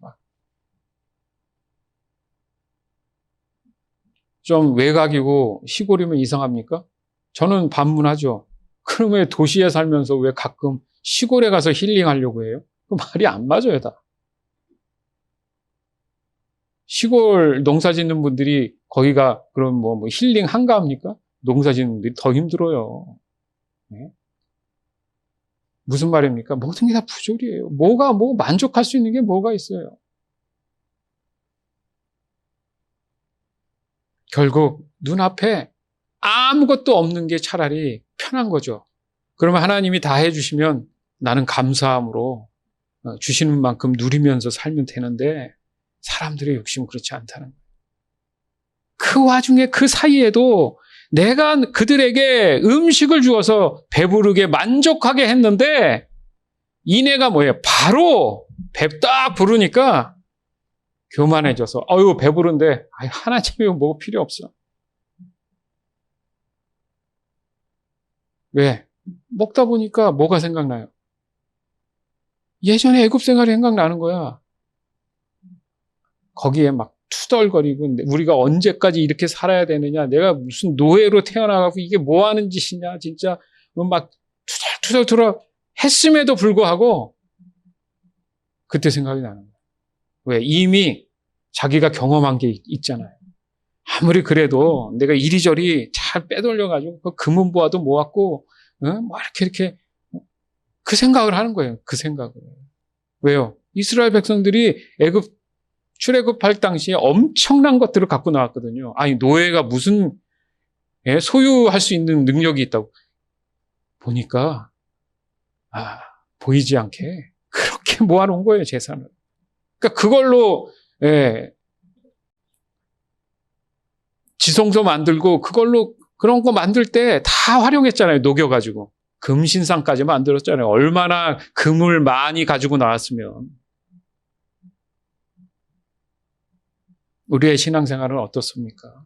좀 외곽이고 시골이면 이상합니까? 저는 반문하죠. 그럼 왜 도시에 살면서 왜 가끔 시골에 가서 힐링하려고 해요? 그 말이 안 맞아요, 다. 시골 농사 짓는 분들이 거기가 그럼 뭐 힐링 한가합니까? 농사 짓는 분들이 더 힘들어요. 네? 무슨 말입니까? 모든 게 다 부조리예요. 뭐 만족할 수 있는 게 뭐가 있어요? 결국 눈앞에 아무것도 없는 게 차라리 편한 거죠. 그러면 하나님이 다 해주시면 나는 감사함으로 주시는 만큼 누리면서 살면 되는데 사람들의 욕심은 그렇지 않다는 거예요. 그 와중에 그 사이에도 내가 그들에게 음식을 주어서 배부르게 만족하게 했는데 이내가 뭐예요? 바로 배 딱 부르니까 교만해져서 아유 배부른데 하나님이 뭐가 필요 없어. 왜? 먹다 보니까 뭐가 생각나요? 예전에 애굽 생활이 생각나는 거야. 거기에 막 투덜거리고 우리가 언제까지 이렇게 살아야 되느냐. 내가 무슨 노예로 태어나가고 이게 뭐 하는 짓이냐. 진짜 막 투덜투덜 했음에도 불구하고 그때 생각이 나는 거야. 왜? 이미 자기가 경험한 게 있잖아요. 아무리 그래도 내가 이리저리 잘 빼돌려가지고 그 금은 보아도 모았고 뭐 이렇게 그 생각을 하는 거예요. 그 생각을. 왜요? 이스라엘 백성들이 애굽 출애굽할 당시에 엄청난 것들을 갖고 나왔거든요. 아니 노예가 무슨 소유할 수 있는 능력이 있다고 보니까 보이지 않게 그렇게 모아놓은 거예요. 재산을. 그러니까 그걸로 지성소 만들고 그걸로 그런 거 만들 때 다 활용했잖아요. 녹여가지고. 금신상까지 만들었잖아요. 얼마나 금을 많이 가지고 나왔으면. 우리의 신앙생활은 어떻습니까?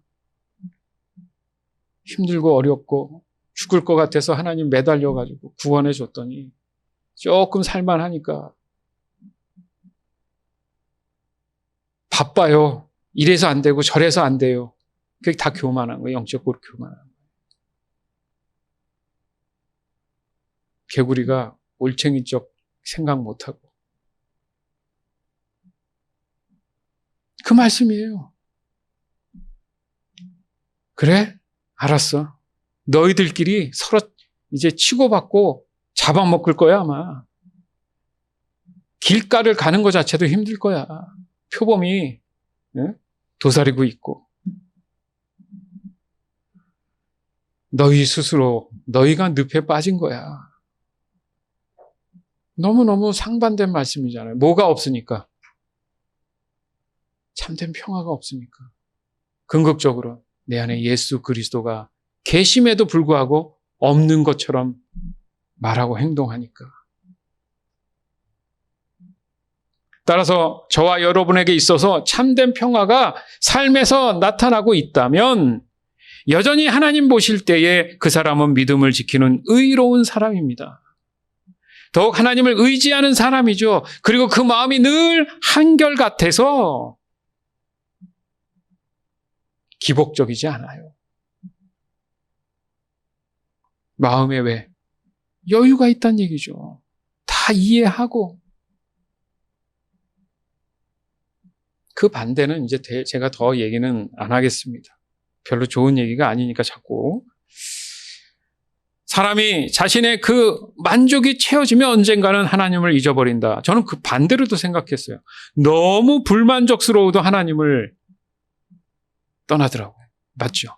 힘들고 어렵고 죽을 것 같아서 하나님 매달려가지고 구원해 줬더니 조금 살만하니까 바빠요. 이래서 안 되고 저래서 안 돼요. 그게 다 교만한 거예요. 영적으로 교만한 거예요. 개구리가 올챙이적 생각 못하고. 그 말씀이에요. 그래? 알았어. 너희들끼리 서로 이제 치고받고 잡아먹을 거야 아마. 길가를 가는 것 자체도 힘들 거야. 표범이 도사리고 있고. 너희 스스로 너희가 늪에 빠진 거야. 너무너무 상반된 말씀이잖아요. 뭐가 없으니까? 참된 평화가 없으니까. 궁극적으로 내 안에 예수 그리스도가 계심에도 불구하고 없는 것처럼 말하고 행동하니까. 따라서 저와 여러분에게 있어서 참된 평화가 삶에서 나타나고 있다면 여전히 하나님 보실 때에 그 사람은 믿음을 지키는 의로운 사람입니다. 더욱 하나님을 의지하는 사람이죠. 그리고 그 마음이 늘 한결같아서 기복적이지 않아요. 마음에 왜? 여유가 있다는 얘기죠. 다 이해하고. 그 반대는 이제 제가 더 얘기는 안 하겠습니다. 별로 좋은 얘기가 아니니까 자꾸. 사람이 자신의 그 만족이 채워지면 언젠가는 하나님을 잊어버린다. 저는 그 반대로도 생각했어요. 너무 불만족스러워도 하나님을 떠나더라고요. 맞죠?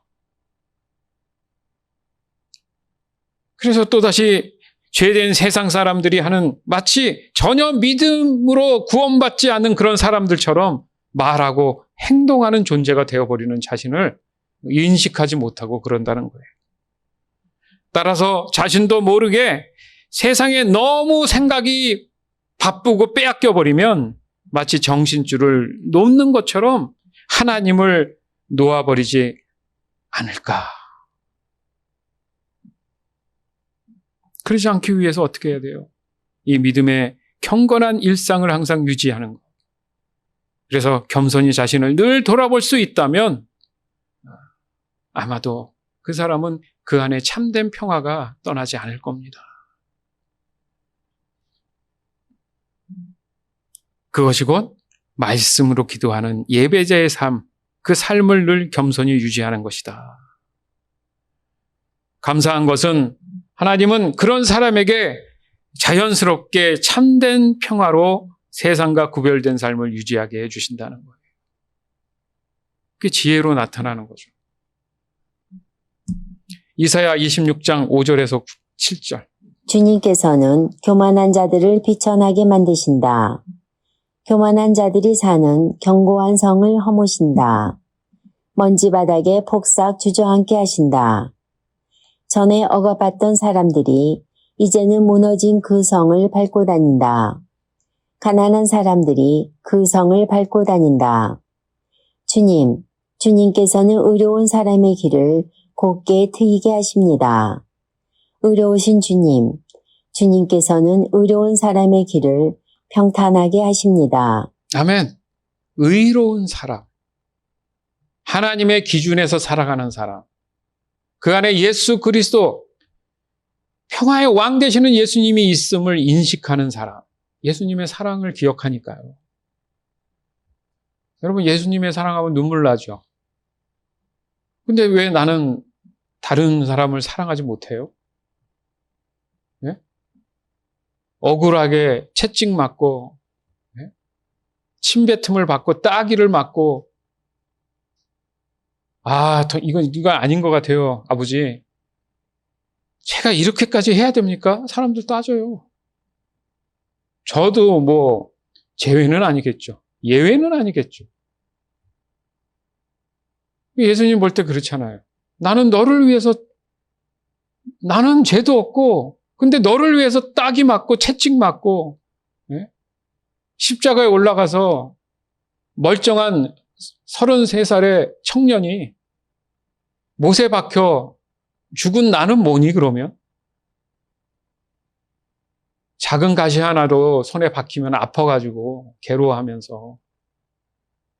그래서 또다시 죄된 세상 사람들이 하는 마치 전혀 믿음으로 구원받지 않는 그런 사람들처럼 말하고 행동하는 존재가 되어버리는 자신을 인식하지 못하고 그런다는 거예요. 따라서 자신도 모르게 세상에 너무 생각이 바쁘고 빼앗겨버리면 마치 정신줄을 놓는 것처럼 하나님을 놓아버리지 않을까. 그러지 않기 위해서 어떻게 해야 돼요? 이 믿음의 경건한 일상을 항상 유지하는 것. 그래서 겸손히 자신을 늘 돌아볼 수 있다면 아마도 그 사람은 그 안에 참된 평화가 떠나지 않을 겁니다. 그것이 곧 말씀으로 기도하는 예배자의 삶, 그 삶을 늘 겸손히 유지하는 것이다. 감사한 것은 하나님은 그런 사람에게 자연스럽게 참된 평화로 세상과 구별된 삶을 유지하게 해주신다는 거예요. 그게 지혜로 나타나는 거죠. 이사야 26장 5절에서 7절. 주님께서는 교만한 자들을 비천하게 만드신다. 교만한 자들이 사는 견고한 성을 허무신다. 먼지 바닥에 폭삭 주저앉게 하신다. 전에 억압받던 사람들이 이제는 무너진 그 성을 밟고 다닌다. 가난한 사람들이 그 성을 밟고 다닌다. 주님께서는 의로운 사람의 길을 곧게 트이게 하십니다. 의로우신 주님께서는 의로운 사람의 길을 평탄하게 하십니다. 아멘. 의로운 사람. 하나님의 기준에서 살아가는 사람. 그 안에 예수 그리스도, 평화의 왕 되시는 예수님이 있음을 인식하는 사람. 예수님의 사랑을 기억하니까요. 여러분, 예수님의 사랑하면 눈물 나죠? 근데 왜 나는 다른 사람을 사랑하지 못해요? 네? 억울하게 채찍 맞고, 네? 침뱉음을 받고, 따기를 맞고, 이건 아닌 것 같아요, 아버지. 제가 이렇게까지 해야 됩니까? 사람들 따져요. 저도 제외는 아니겠죠. 예외는 아니겠죠. 예수님 볼 때 그렇잖아요. 나는 너를 위해서, 나는 죄도 없고, 근데 너를 위해서 따기 맞고, 채찍 맞고, 예? 십자가에 올라가서 멀쩡한 33살의 청년이 못에 박혀 죽은 나는 뭐니, 그러면? 작은 가시 하나도 손에 박히면 아파가지고 괴로워하면서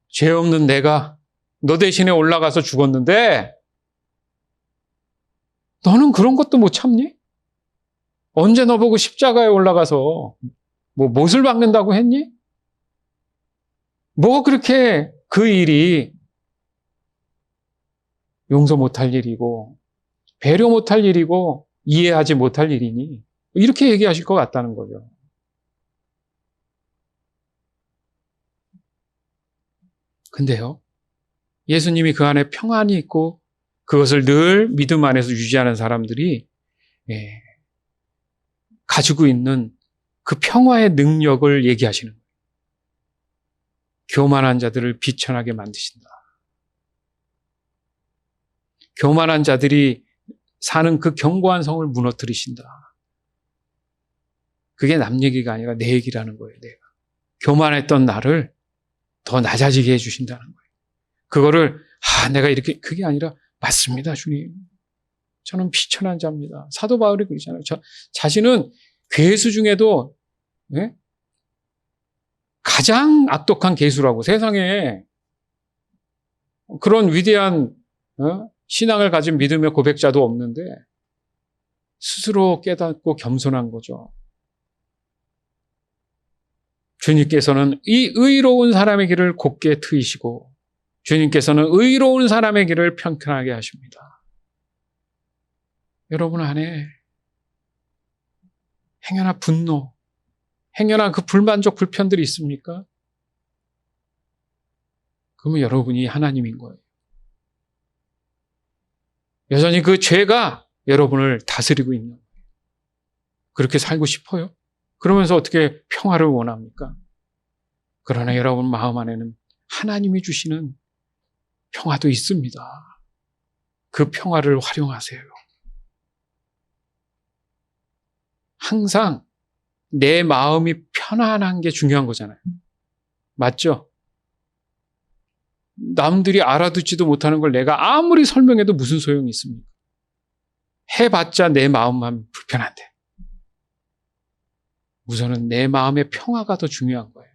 죄 없는 내가 너 대신에 올라가서 죽었는데 너는 그런 것도 못 참니? 언제 너보고 십자가에 올라가서 못을 박는다고 했니? 뭐 그렇게 그 일이 용서 못할 일이고 배려 못할 일이고 이해하지 못할 일이니? 이렇게 얘기하실 것 같다는 거죠. 근데요, 예수님이 그 안에 평안이 있고 그것을 늘 믿음 안에서 유지하는 사람들이 가지고 있는 그 평화의 능력을 얘기하시는 거예요. 교만한 자들을 비천하게 만드신다. 교만한 자들이 사는 그 견고한 성을 무너뜨리신다. 그게 남 얘기가 아니라 내 얘기라는 거예요, 내가. 교만했던 나를 더 낮아지게 해주신다는 거예요. 그거를 내가 이렇게 그게 아니라 맞습니다, 주님. 저는 비천한 자입니다. 사도 바울이 그러잖아요. 저 자신은 괴수 중에도 가장 악독한 괴수라고. 세상에 그런 위대한 신앙을 가진 믿음의 고백자도 없는데 스스로 깨닫고 겸손한 거죠. 주님께서는 이 의로운 사람의 길을 곧게 트이시고 주님께서는 의로운 사람의 길을 편편하게 하십니다. 여러분 안에 행여나 분노, 행여나 그 불만족, 불편들이 있습니까? 그러면 여러분이 하나님인 거예요. 여전히 그 죄가 여러분을 다스리고 있는 거예요. 그렇게 살고 싶어요? 그러면서 어떻게 평화를 원합니까? 그러나 여러분 마음 안에는 하나님이 주시는 평화도 있습니다. 그 평화를 활용하세요. 항상 내 마음이 편안한 게 중요한 거잖아요. 맞죠? 남들이 알아듣지도 못하는 걸 내가 아무리 설명해도 무슨 소용이 있습니까? 해봤자 내 마음만 불편한데. 우선은 내 마음의 평화가 더 중요한 거예요.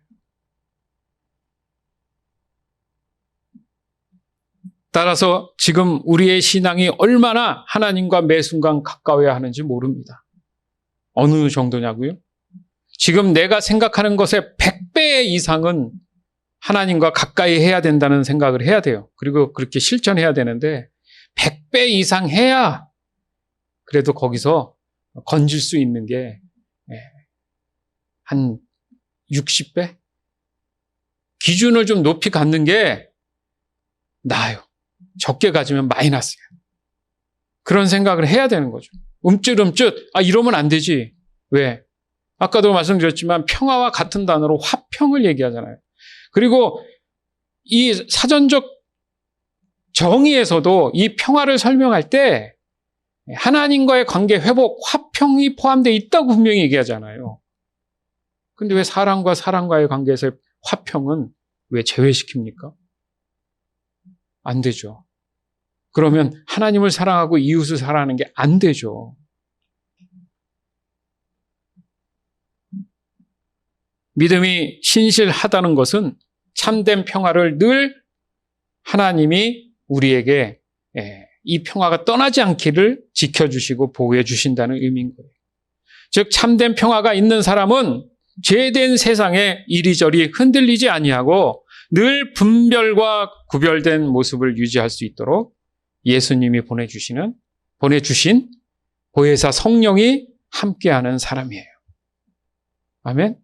따라서 지금 우리의 신앙이 얼마나 하나님과 매 순간 가까워야 하는지 모릅니다. 어느 정도냐고요? 지금 내가 생각하는 것의 100배 이상은 하나님과 가까이 해야 된다는 생각을 해야 돼요. 그리고 그렇게 실천해야 되는데 100배 이상 해야 그래도 거기서 건질 수 있는 게 한 60배? 기준을 좀 높이 갖는 게 나아요. 적게 가지면 마이너스예요. 그런 생각을 해야 되는 거죠. 움찔움찔, 이러면 안 되지. 왜? 아까도 말씀드렸지만 평화와 같은 단어로 화평을 얘기하잖아요. 그리고 이 사전적 정의에서도 이 평화를 설명할 때 하나님과의 관계 회복, 화평이 포함되어 있다고 분명히 얘기하잖아요. 근데 왜 사람과 사람과의 관계에서 화평은 왜 제외시킵니까? 안 되죠. 그러면 하나님을 사랑하고 이웃을 사랑하는 게 안 되죠. 믿음이 신실하다는 것은 참된 평화를 늘 하나님이 우리에게 이 평화가 떠나지 않기를 지켜주시고 보호해 주신다는 의미인 거예요. 즉 참된 평화가 있는 사람은 죄된 세상에 이리저리 흔들리지 아니하고 늘 분별과 구별된 모습을 유지할 수 있도록 예수님이 보내주신 보혜사 성령이 함께하는 사람이에요. 아멘.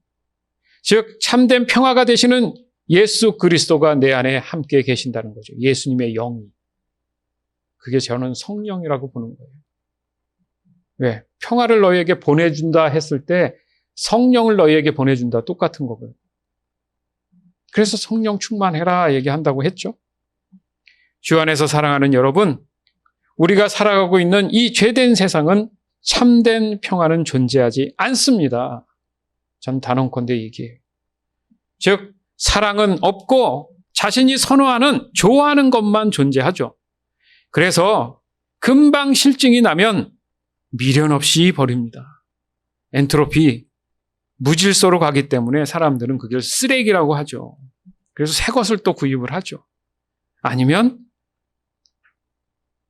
즉 참된 평화가 되시는 예수 그리스도가 내 안에 함께 계신다는 거죠. 예수님의 영이. 그게 저는 성령이라고 보는 거예요. 왜? 평화를 너희에게 보내준다 했을 때 성령을 너희에게 보내준다 똑같은 거거든요. 그래서 성령 충만해라 얘기한다고 했죠. 주 안에서 사랑하는 여러분, 우리가 살아가고 있는 이 죄된 세상은 참된 평화는 존재하지 않습니다. 전 단언컨대 얘기해요. 즉 사랑은 없고 자신이 선호하는, 좋아하는 것만 존재하죠. 그래서 금방 실증이 나면 미련 없이 버립니다. 엔트로피, 무질서로 가기 때문에 사람들은 그걸 쓰레기라고 하죠. 그래서 새 것을 또 구입을 하죠. 아니면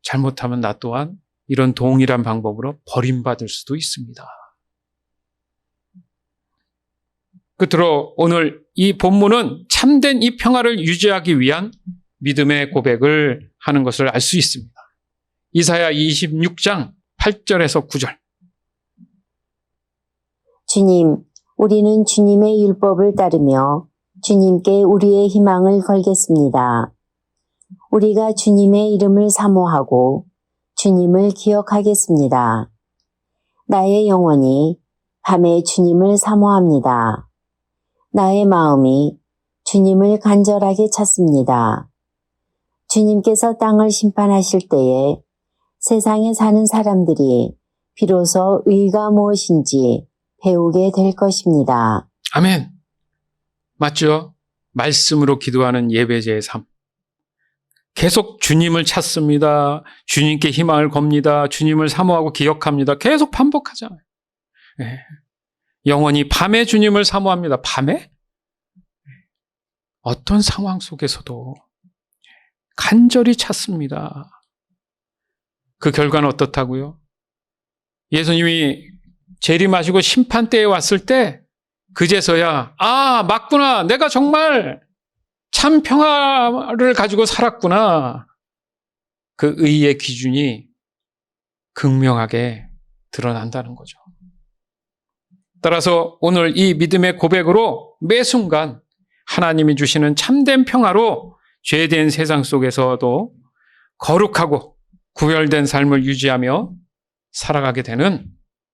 잘못하면 나 또한 이런 동일한 방법으로 버림받을 수도 있습니다. 끝으로 오늘 이 본문은 참된 이 평화를 유지하기 위한 믿음의 고백을 하는 것을 알 수 있습니다. 이사야 26장 8절에서 9절. 주님, 우리는 주님의 율법을 따르며 주님께 우리의 희망을 걸겠습니다. 우리가 주님의 이름을 사모하고 주님을 기억하겠습니다. 나의 영혼이 밤에 주님을 사모합니다. 나의 마음이 주님을 간절하게 찾습니다. 주님께서 땅을 심판하실 때에 세상에 사는 사람들이 비로소 의가 무엇인지 배우게 될 것입니다. 아멘. 맞죠? 말씀으로 기도하는 예배자의 삶. 계속 주님을 찾습니다. 주님께 희망을 겁니다. 주님을 사모하고 기억합니다. 계속 반복하잖아요. 예. 영원히 밤에 주님을 사모합니다. 밤에? 어떤 상황 속에서도 간절히 찾습니다. 그 결과는 어떻다고요? 예수님이 재림하시고 심판대에 왔을 때 그제서야 맞구나. 내가 정말 참 평화를 가지고 살았구나. 그 의의 기준이 극명하게 드러난다는 거죠. 따라서 오늘 이 믿음의 고백으로 매 순간 하나님이 주시는 참된 평화로 죄된 세상 속에서도 거룩하고 구별된 삶을 유지하며 살아가게 되는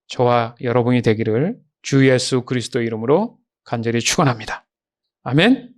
저와 여러분이 되기를 주 예수 그리스도 이름으로 간절히 축원합니다. 아멘.